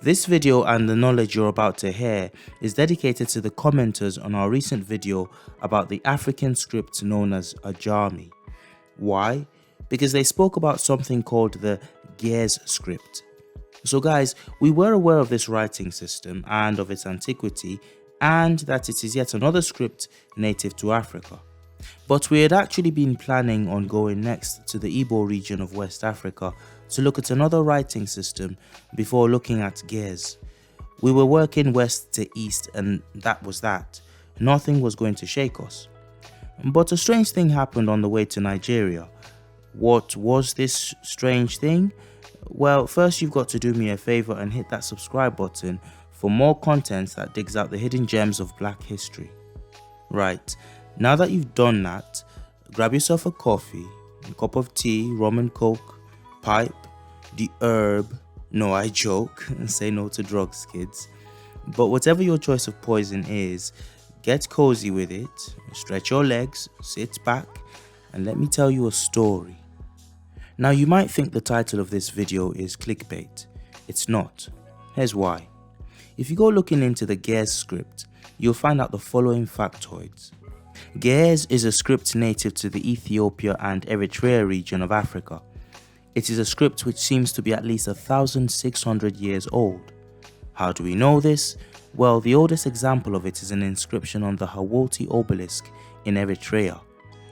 This video and the knowledge you're about to hear is dedicated to the commenters on our recent video about the African script known as Ajami. Why? Because they spoke about something called the Ge'ez script. So guys, we were aware of this writing system and of its antiquity, and that it is yet another script native to Africa. But we had actually been planning on going next to the Igbo region of West Africa to look at another writing system before looking at Ge'ez. We were working west to east, and that was that. Nothing was going to shake us. But a strange thing happened on the way to Nigeria. What was this strange thing? Well, first you've got to do me a favor and hit that subscribe button for more content that digs out the hidden gems of Black history. Right, now that you've done that, grab yourself a coffee, a cup of tea, rum and coke, pipe, the herb. No, I joke, say no to drugs, kids. But whatever your choice of poison is, get cozy with it, stretch your legs, sit back, and let me tell you a story. Now you might think the title of this video is clickbait. It's not. Here's why. If you go looking into the Ge'ez script, you'll find out the following factoids. Ge'ez is a script native to the Ethiopia and Eritrea region of Africa. It is a script which seems to be at least 1,600 years old. How do we know this? Well, the oldest example of it is an inscription on the Hawulti obelisk in Eritrea,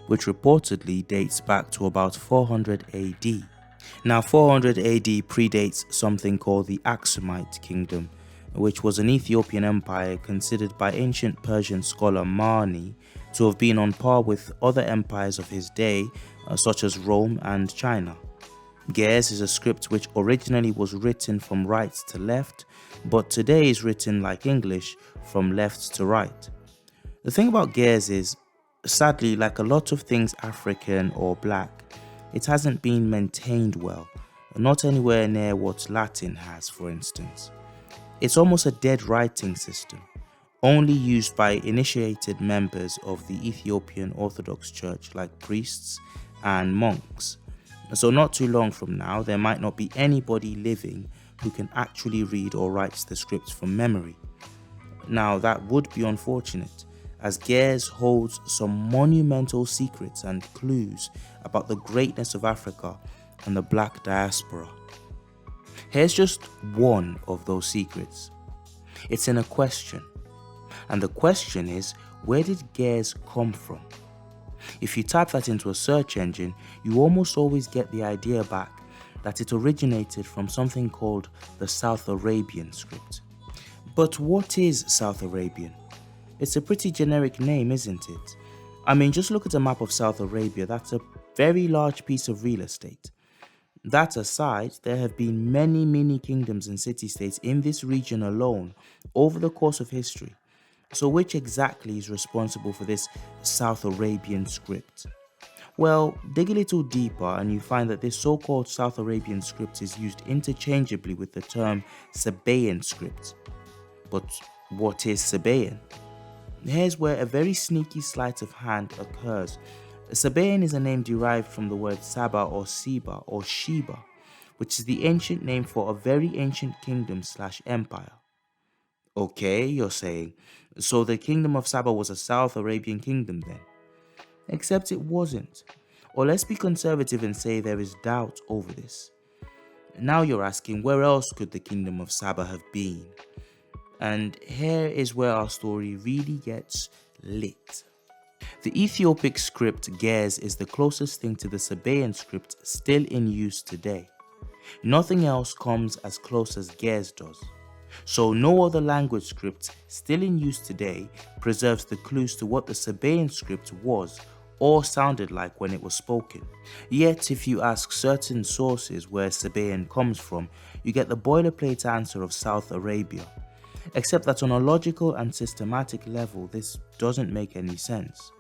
which reportedly dates back to about 400 AD. Now 400 AD predates something called the Axumite kingdom, which was an Ethiopian empire considered by ancient Persian scholar Mani to have been on par with other empires of his day, such as Rome and China. Ge'ez is a script which originally was written from right to left, but today is written like English from left to right. The thing about Ge'ez is, sadly, like a lot of things African or Black, it hasn't been maintained well, not anywhere near what Latin has, for instance. It's almost a dead writing system, only used by initiated members of the Ethiopian Orthodox Church like priests and monks. So not too long from now, there might not be anybody living who can actually read or write the script from memory. Now that would be unfortunate, as Ge'ez holds some monumental secrets and clues about the greatness of Africa and the Black diaspora. Here's just one of those secrets. It's in a question, and the question is, where did Ge'ez come from? If you type that into a search engine, you almost always get the idea back that it originated from something called the South Arabian script. But what is South Arabian? It's a pretty generic name, isn't it? I mean, just look at a map of South Arabia. That's a very large piece of real estate. That aside, there have been many kingdoms and city-states in this region alone over the course of history. So which exactly is responsible for this South Arabian script? Well, dig a little deeper and you find that this so-called South Arabian script is used interchangeably with the term Sabaean script. But what is Sabaean? Here's where a very sneaky sleight of hand occurs. Sabaean is a name derived from the word Saba or Siba or Sheba, which is the ancient name for a very ancient kingdom/empire. Okay, you're saying, so the kingdom of Saba was a South Arabian kingdom then? Except it wasn't. Or let's be conservative and say there is doubt over this. Now you're asking, where else could the kingdom of Saba have been? And here is where our story really gets lit. The Ethiopic script Ge'ez is the closest thing to the Sabaean script still in use today. Nothing else comes as close as Ge'ez does. So no other language script still in use today preserves the clues to what the Sabaean script was or sounded like when it was spoken. Yet if you ask certain sources where Sabaean comes from, you get the boilerplate answer of South Arabia. Except that on a logical and systematic level, this doesn't make any sense.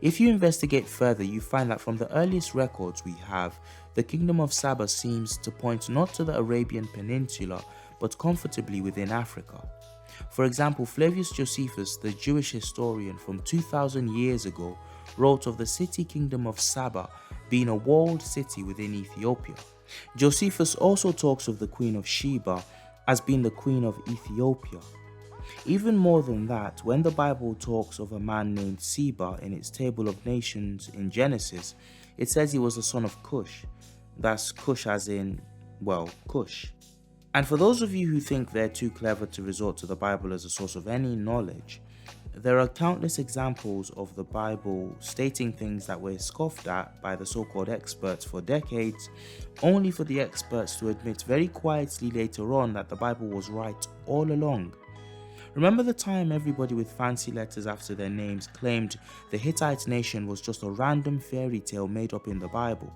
If you investigate further, you find that from the earliest records we have, the kingdom of Saba seems to point not to the Arabian Peninsula, but comfortably within Africa. For example, Flavius Josephus, the Jewish historian from 2,000 years ago, wrote of the city kingdom of Saba being a walled city within Ethiopia. Josephus also talks of the Queen of Sheba as being the queen of Ethiopia. Even more than that, when the Bible talks of a man named Seba in its table of nations in Genesis, it says he was the son of Cush. That's Cush as in, well, Cush. And for those of you who think they're too clever to resort to the Bible as a source of any knowledge, there are countless examples of the Bible stating things that were scoffed at by the so-called experts for decades, only for the experts to admit very quietly later on that the Bible was right all along. Remember the time everybody with fancy letters after their names claimed the Hittite nation was just a random fairy tale made up in the Bible,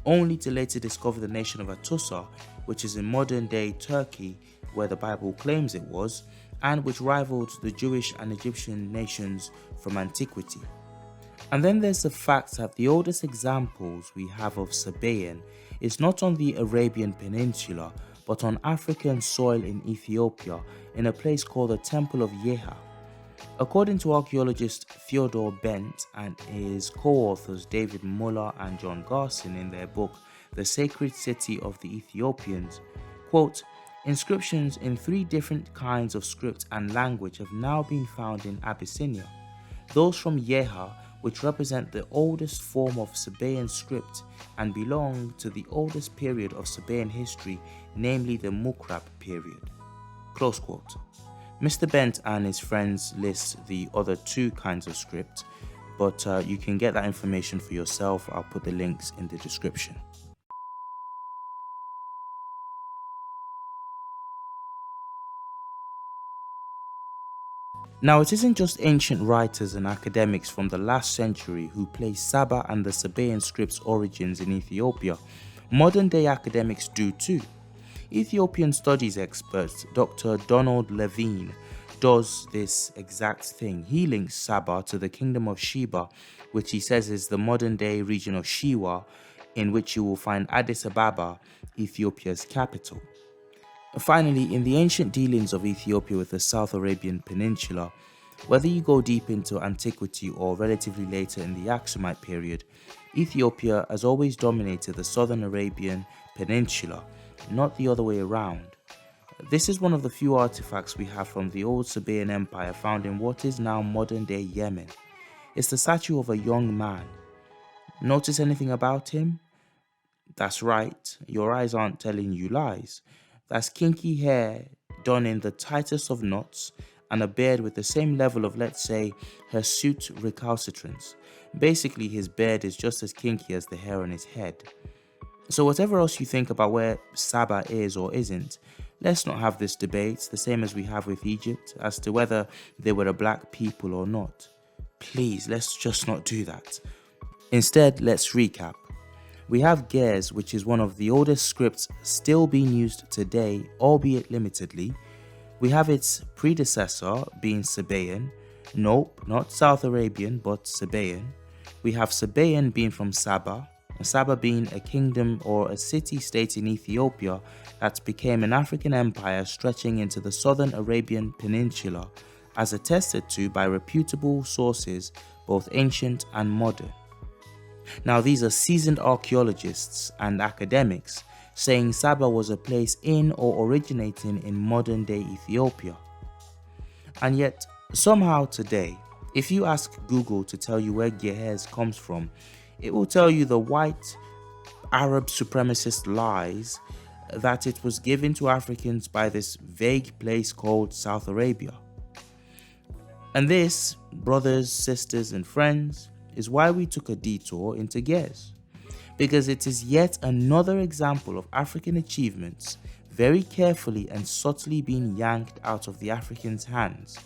only to later discover the nation of Atusa, which is in modern-day Turkey, where the Bible claims it was, and which rivaled the Jewish and Egyptian nations from antiquity. And then there's the fact that the oldest examples we have of Sabaean is not on the Arabian Peninsula, but on African soil in Ethiopia, in a place called the Temple of Yeha. According to archaeologist Theodore Bent and his co-authors David Muller and John Garson in their book The Sacred City of the Ethiopians, quote, inscriptions in 3 different kinds of script and language have now been found in Abyssinia. Those from Yeha, which represent the oldest form of Sabaean script and belong to the oldest period of Sabaean history, namely the Mukrab period. Close quote. Mr. Bent and his friends list the other 2 kinds of script, but you can get that information for yourself. I'll put the links in the description. Now, it isn't just ancient writers and academics from the last century who place Saba and the Sabaean script's origins in Ethiopia. Modern-day academics do too. Ethiopian studies expert Dr. Donald Levine does this exact thing. He links Saba to the kingdom of Sheba, which he says is the modern-day region of Shiwa, in which you will find Addis Ababa, Ethiopia's capital. Finally, in the ancient dealings of Ethiopia with the South Arabian Peninsula, whether you go deep into antiquity or relatively later in the Axumite period, Ethiopia has always dominated the Southern Arabian Peninsula, not the other way around. This is one of the few artifacts we have from the old Sabaean Empire found in what is now modern-day Yemen. It's the statue of a young man. Notice anything about him? That's right, your eyes aren't telling you lies. That's kinky hair done in the tightest of knots and a beard with the same level of, let's say, hirsute recalcitrance. Basically, his beard is just as kinky as the hair on his head. So whatever else you think about where Saba is or isn't, let's not have this debate, the same as we have with Egypt, as to whether they were a black people or not. Please, let's just not do that. Instead, let's recap. We have Ge'ez, which is one of the oldest scripts still being used today, albeit limitedly. We have its predecessor being Sabaean. Nope, not South Arabian, but Sabaean. We have Sabaean being from Saba, Saba being a kingdom or a city-state in Ethiopia that became an African empire stretching into the southern Arabian Peninsula, as attested to by reputable sources, both ancient and modern. Now, these are seasoned archaeologists and academics saying Saba was a place in or originating in modern-day Ethiopia. And yet, somehow today, if you ask Google to tell you where Ge'ez comes from, it will tell you the white Arab supremacist lies that it was given to Africans by this vague place called South Arabia. And this, brothers, sisters, and friends, is why we took a detour into Ge'ez, because it is yet another example of African achievements very carefully and subtly being yanked out of the Africans' hands.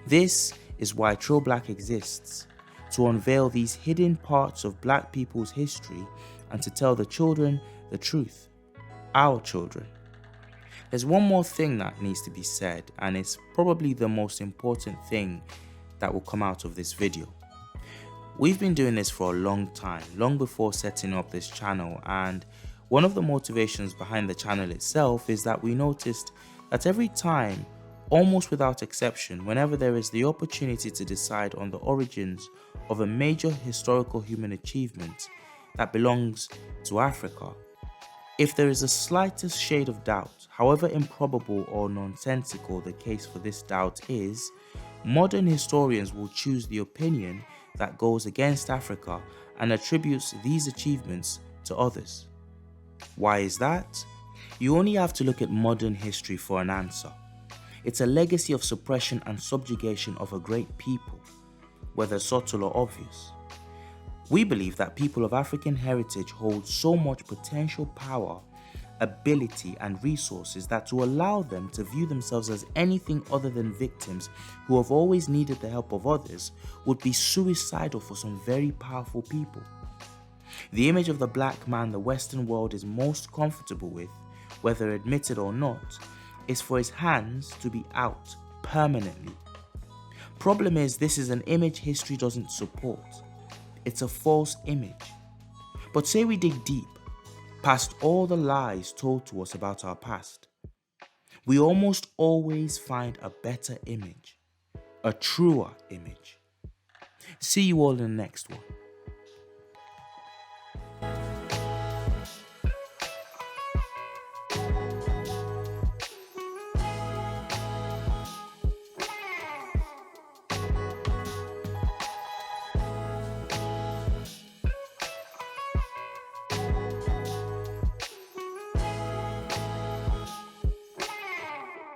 This is why True Black exists, to unveil these hidden parts of black people's history and to tell the children the truth, our children. There's one more thing that needs to be said, and it's probably the most important thing that will come out of this video. We've been doing this for a long time, long before setting up this channel, and one of the motivations behind the channel itself is that we noticed that every time, almost without exception, whenever there is the opportunity to decide on the origins of a major historical human achievement that belongs to Africa, If there is the slightest shade of doubt, however improbable or nonsensical the case for this doubt is, modern historians will choose the opinion that goes against Africa and attributes these achievements to others. Why is that? You only have to look at modern history for an answer. It's a legacy of suppression and subjugation of a great people, whether subtle or obvious. We believe that people of African heritage hold so much potential power, ability, and resources that to allow them to view themselves as anything other than victims who have always needed the help of others would be suicidal for some very powerful people. The image of the black man the Western world is most comfortable with, whether admitted or not, is for his hands to be out permanently. Problem is, this is an image history doesn't support. It's a false image. But say we dig deep, past all the lies told to us about our past, we almost always find a better image, a truer image. See you all in the next one.